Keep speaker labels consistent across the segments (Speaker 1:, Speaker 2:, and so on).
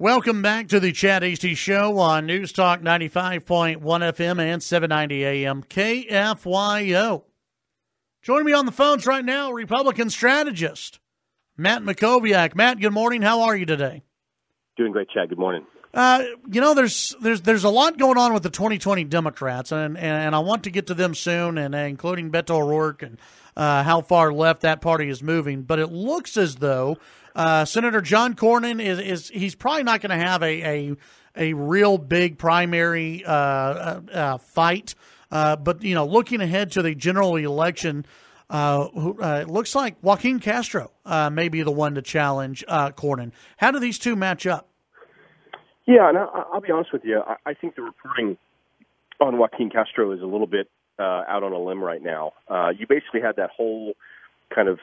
Speaker 1: Welcome back to the Chad Hasty Show on News Talk 95.1 FM and 790 AM KFYO. Joining me on the phones right now, Republican strategist Matt Mackowiak. Matt, good morning. How are you today?
Speaker 2: Doing great, Chad. Good morning.
Speaker 1: There's a lot going on with the 2020 Democrats, and I want to get to them soon, and including Beto O'Rourke and how far left that party is moving. But it looks as though Senator John Cornyn he's probably not going to have a real big primary fight. But looking ahead to the general election, it looks like Joaquin Castro may be the one to challenge Cornyn. How do these two match up?
Speaker 2: Yeah, and I'll be honest with you. I think the reporting on Joaquin Castro is a little bit out on a limb right now. You basically had that whole kind of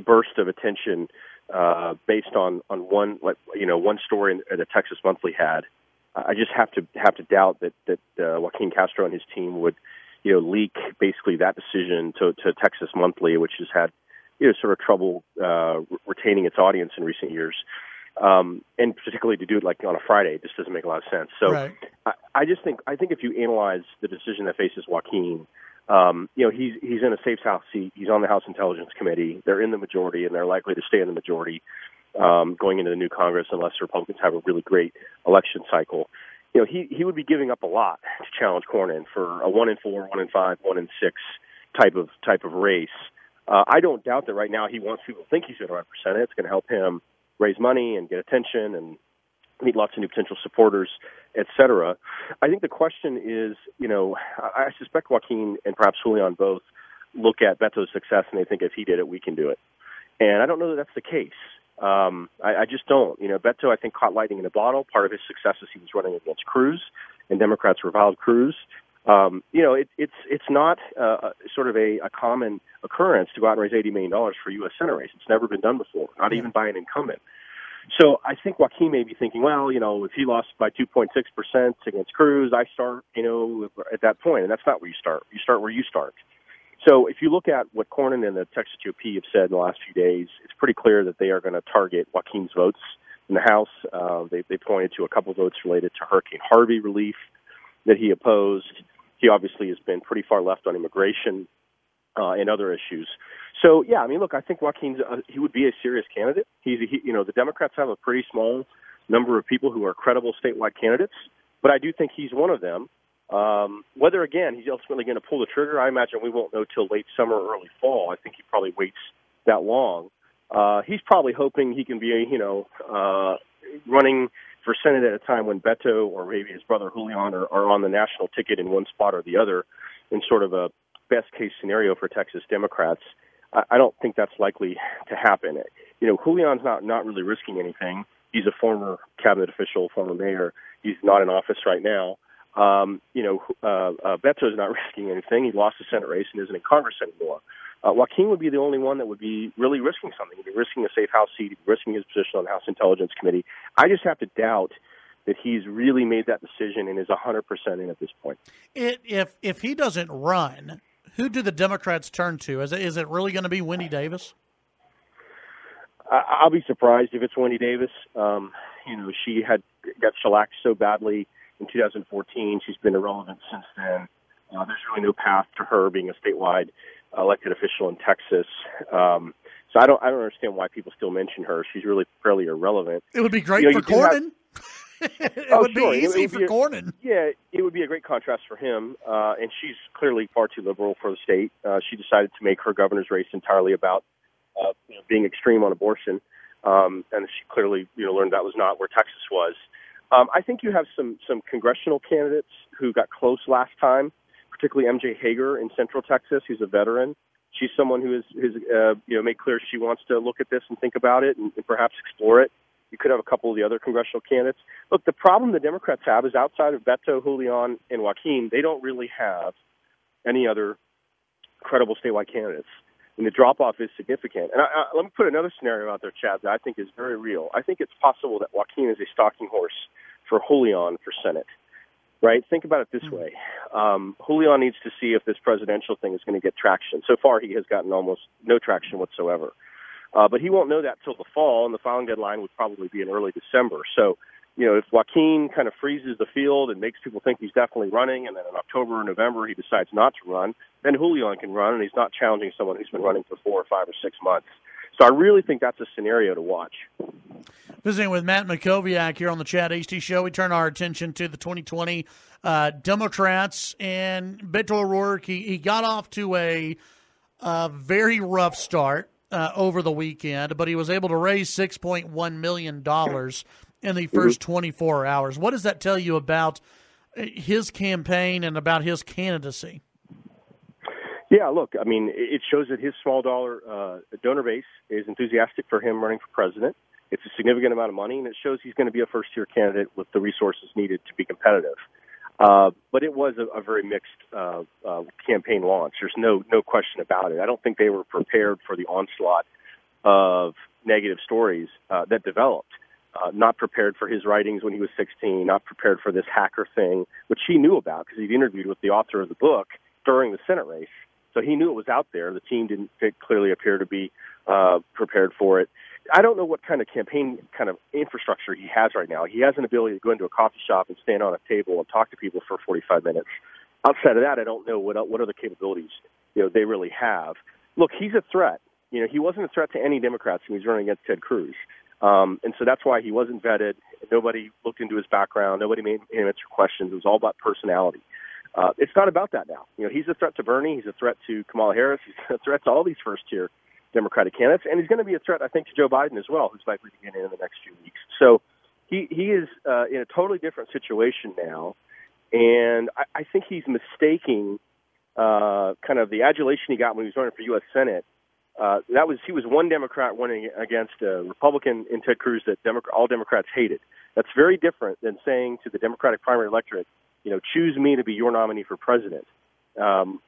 Speaker 2: burst of attention based on one story that Texas Monthly had. I just have to doubt that Joaquin Castro and his team would leak basically that decision to Texas Monthly, which has had sort of trouble retaining its audience in recent years. And particularly to do it like on a Friday, it just doesn't make a lot of sense. So right. I think if you analyze the decision that faces Joaquin, he's in a safe House seat. He's on the House Intelligence Committee. They're in the majority, and they're likely to stay in the majority going into the new Congress unless the Republicans have a really great election cycle. He would be giving up a lot to challenge Cornyn for a 1-4, 1-5, 1-6 type of race. I don't doubt that right now he wants people to think he's going to represent it. It's going to help him raise money and get attention and meet lots of new potential supporters, et cetera. I think the question is, I suspect Joaquin and perhaps Julian both look at Beto's success and they think if he did it, we can do it. And I don't know that that's the case. I just don't. Beto, I think, caught lightning in a bottle. Part of his success is he was running against Cruz, and Democrats reviled Cruz. It's not sort of a common occurrence to go out and raise $80 million for a U.S. Senate race. It's never been done before, not even by an incumbent. So I think Joaquin may be thinking, well, if he lost by 2.6% against Cruz, I start, at that point. And that's not where you start. You start where you start. So if you look at what Cornyn and the Texas GOP have said in the last few days, it's pretty clear that they are going to target Joaquin's votes in the House. They pointed to a couple of votes related to Hurricane Harvey relief that he opposed. He obviously has been pretty far left on immigration and other issues. So, yeah, look, I think Joaquin's he would be a serious candidate. The Democrats have a pretty small number of people who are credible statewide candidates, but I do think he's one of them. Whether, again, he's ultimately going to pull the trigger, I imagine we won't know till late summer or early fall. I think he probably waits that long. He's probably hoping he can be, running for Senate at a time when Beto or maybe his brother Julian are on the national ticket in one spot or the other in sort of a best-case scenario for Texas Democrats. I don't think that's likely to happen. Julian's not really risking anything. He's a former cabinet official, former mayor. He's not in office right now. Beto's not risking anything. He lost the Senate race and isn't in Congress anymore. Joaquin would be the only one that would be really risking something. He'd be risking a safe House seat. He'd be risking his position on the House Intelligence Committee. I just have to doubt that he's really made that decision and is 100% in at this point.
Speaker 1: If he doesn't run, who do the Democrats turn to? Is it really going to be Wendy Davis?
Speaker 2: I'll be surprised if it's Wendy Davis. She got shellacked so badly in 2014. She's been irrelevant since then. There's really no path to her being a statewide elected official in Texas. So I don't understand why people still mention her. She's really fairly irrelevant.
Speaker 1: It would be great for Cornyn. It would be easy for Cornyn.
Speaker 2: Yeah, it would be a great contrast for him. And she's clearly far too liberal for the state. She decided to make her governor's race entirely about being extreme on abortion. And she clearly learned that was not where Texas was. I think you have some congressional candidates who got close last time, particularly MJ Hager in Central Texas, who's a veteran. She's someone who has made clear she wants to look at this and think about it and perhaps explore it. You could have a couple of the other congressional candidates. Look, the problem the Democrats have is outside of Beto, Julian, and Joaquin, they don't really have any other credible statewide candidates. And the drop-off is significant. And let me put another scenario out there, Chad, that I think is very real. I think it's possible that Joaquin is a stalking horse for Julian for Senate, right? Think about it this way. Julian needs to see if this presidential thing is going to get traction. So far, he has gotten almost no traction whatsoever. But he won't know that till the fall, and the filing deadline would probably be in early December. So, if Joaquin kind of freezes the field and makes people think he's definitely running, and then in October or November he decides not to run, then Julian can run, and he's not challenging someone who's been running for 4 or 5 or 6 months. So I really think that's a scenario to watch.
Speaker 1: Visiting with Matt Mackowiak here on the Chad Hasty Show, we turn our attention to the 2020 Democrats and Beto O'Rourke. He got off to a very rough start over the weekend, but he was able to raise $6.1 million in the first 24 hours. What does that tell you about his campaign and about his candidacy?
Speaker 2: Yeah, look, I mean, it shows that his small dollar donor base is enthusiastic for him running for president. It's a significant amount of money, and it shows he's going to be a first-tier candidate with the resources needed to be competitive. But it was a very mixed campaign launch. There's no question about it. I don't think they were prepared for the onslaught of negative stories that developed. Not prepared for his writings when he was 16, not prepared for this hacker thing, which he knew about because he'd interviewed with the author of the book during the Senate race. So he knew it was out there. The team didn't clearly appear to be prepared for it. I don't know what kind of campaign kind of infrastructure he has right now. He has an ability to go into a coffee shop and stand on a table and talk to people for 45 minutes. Outside of that, I don't know what other capabilities they really have. Look, he's a threat. He wasn't a threat to any Democrats when he was running against Ted Cruz. And so that's why he wasn't vetted. Nobody looked into his background. Nobody made him answer questions. It was all about personality. It's not about that now. He's a threat to Bernie. He's a threat to Kamala Harris. He's a threat to all these first-tier Democratic candidates. And he's going to be a threat, I think, to Joe Biden as well, who's likely to get in the next few weeks. So he is in a totally different situation now. And I think he's mistaking kind of the adulation he got when he was running for U.S. Senate. He was one Democrat running against a Republican in Ted Cruz that all Democrats hated. That's very different than saying to the Democratic primary electorate, choose me to be your nominee for president.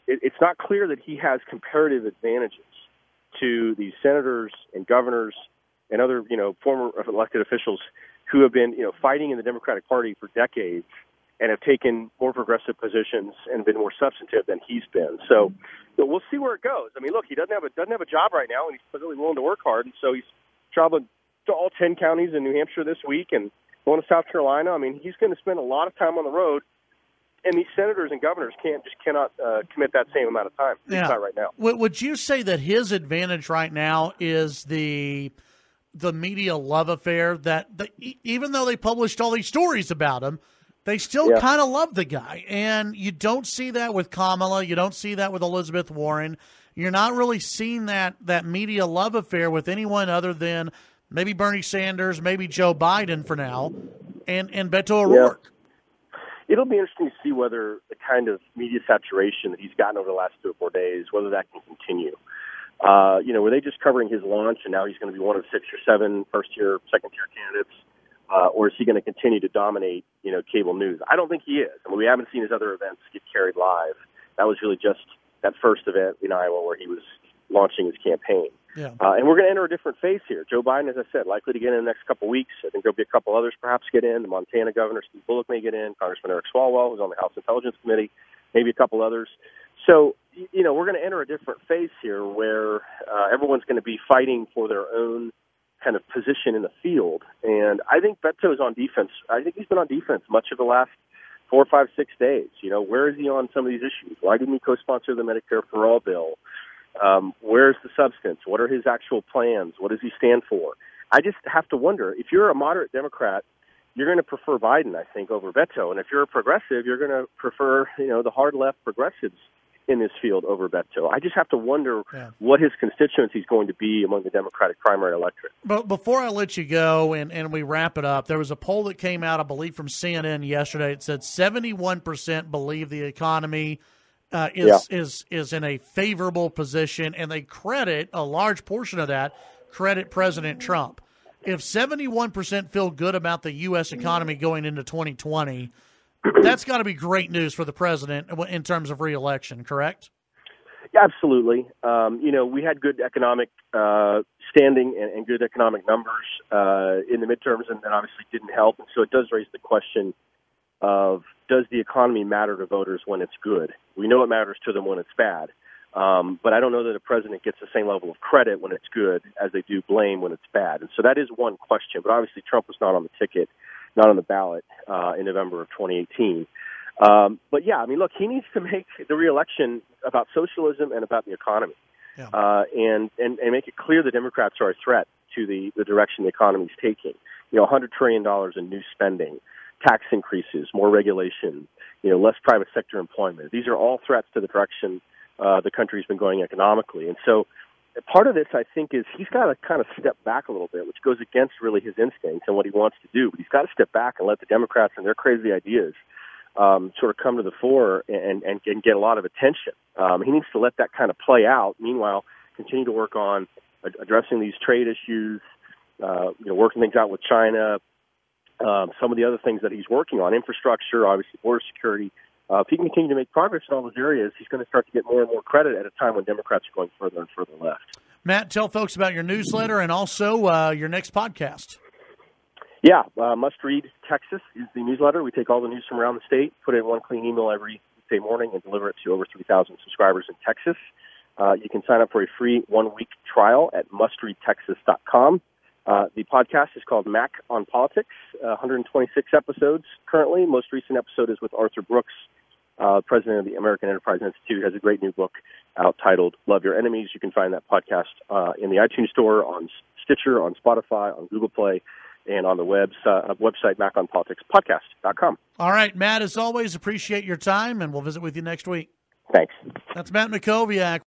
Speaker 2: It's not clear that he has comparative advantages to these senators and governors and other, former elected officials who have been, fighting in the Democratic Party for decades and have taken more progressive positions and been more substantive than he's been. So we'll see where it goes. I mean, look, he doesn't have a job right now, and he's really willing to work hard. And so he's traveling to all 10 counties in New Hampshire this week and going to South Carolina. I mean, he's going to spend a lot of time on the road. And these senators and governors cannot commit that same amount of time.
Speaker 1: Yeah.
Speaker 2: It's not right now.
Speaker 1: Would you say that his advantage right now is the media love affair that even though they published all these stories about him, they still kind of love the guy? And you don't see that with Kamala. You don't see that with Elizabeth Warren. You're not really seeing that media love affair with anyone other than maybe Bernie Sanders, maybe Joe Biden for now, and Beto O'Rourke.
Speaker 2: Yeah. It'll be interesting to see whether the kind of media saturation that he's gotten over the last 3 or 4 days, whether that can continue. Were they just covering his launch and now he's going to be one of 6 or 7 first-tier, second-tier candidates? Or is he going to continue to dominate, cable news? I don't think he is. I mean, we haven't seen his other events get carried live. That was really just that first event in Iowa where he was launching his campaign.
Speaker 1: Yeah.
Speaker 2: And we're going to enter a different phase here. Joe Biden, as I said, likely to get in the next couple of weeks. I think there'll be a couple others perhaps get in. The Montana governor, Steve Bullock, may get in. Congressman Eric Swalwell, who's on the House Intelligence Committee, maybe a couple others. So, we're going to enter a different phase here where everyone's going to be fighting for their own kind of position in the field. And I think Beto is on defense. I think he's been on defense much of the last 4, 5, 6 days. Where is he on some of these issues? Why didn't he co-sponsor the Medicare for All bill? Where's the substance? What are his actual plans? What does he stand for? I just have to wonder, if you're a moderate Democrat, you're going to prefer Biden, I think, over Beto. And if you're a progressive, you're going to prefer, the hard left progressives in this field over Beto. I just have to wonder what his constituency is going to be among the Democratic primary electorate.
Speaker 1: But before I let you go and we wrap it up, there was a poll that came out, I believe, from CNN yesterday. It said 71% believe the economy is in a favorable position, and they credit a large portion of that President Trump. If 71% feel good about the U.S. economy going into 2020, that's got to be great news for the president in terms of re-election, correct?
Speaker 2: Yeah, absolutely. We had good economic standing and good economic numbers in the midterms, and that obviously didn't help. And so it does raise the question of, does the economy matter to voters when it's good? We know it matters to them when it's bad. But I don't know that a president gets the same level of credit when it's good as they do blame when it's bad. And so that is one question. But obviously Trump was not on the ticket, not on the ballot in November of 2018. But, yeah, I mean, look, he needs to make the reelection about socialism and about the economy. Yeah. And make it clear the Democrats are a threat to the direction the economy is taking. $100 trillion in new spending, tax increases, more regulation, less private sector employment. These are all threats to the direction the country's been going economically. And so part of this, I think, is he's got to kind of step back a little bit, which goes against really his instincts and what he wants to do. But he's got to step back and let the Democrats and their crazy ideas sort of come to the fore and get a lot of attention. He needs to let that kind of play out. Meanwhile, continue to work on addressing these trade issues, working things out with China, some of the other things that he's working on, infrastructure, obviously border security. If he can continue to make progress in all those areas, he's going to start to get more and more credit at a time when Democrats are going further and further left.
Speaker 1: Matt, tell folks about your newsletter and also your next podcast.
Speaker 2: Yeah, Must Read Texas is the newsletter. We take all the news from around the state, put it in one clean email every day morning, and deliver it to over 3,000 subscribers in Texas. You can sign up for a free 1-week trial at mustreadtexas.com. The podcast is called Mac on Politics, 126 episodes currently. Most recent episode is with Arthur Brooks, president of the American Enterprise Institute, has a great new book out titled Love Your Enemies. You can find that podcast in the iTunes Store, on Stitcher, on Spotify, on Google Play, and on the website, maconpoliticspodcast.com.
Speaker 1: All right, Matt, as always, appreciate your time, and we'll visit with you next week.
Speaker 2: Thanks.
Speaker 1: That's Matt Mackowiak.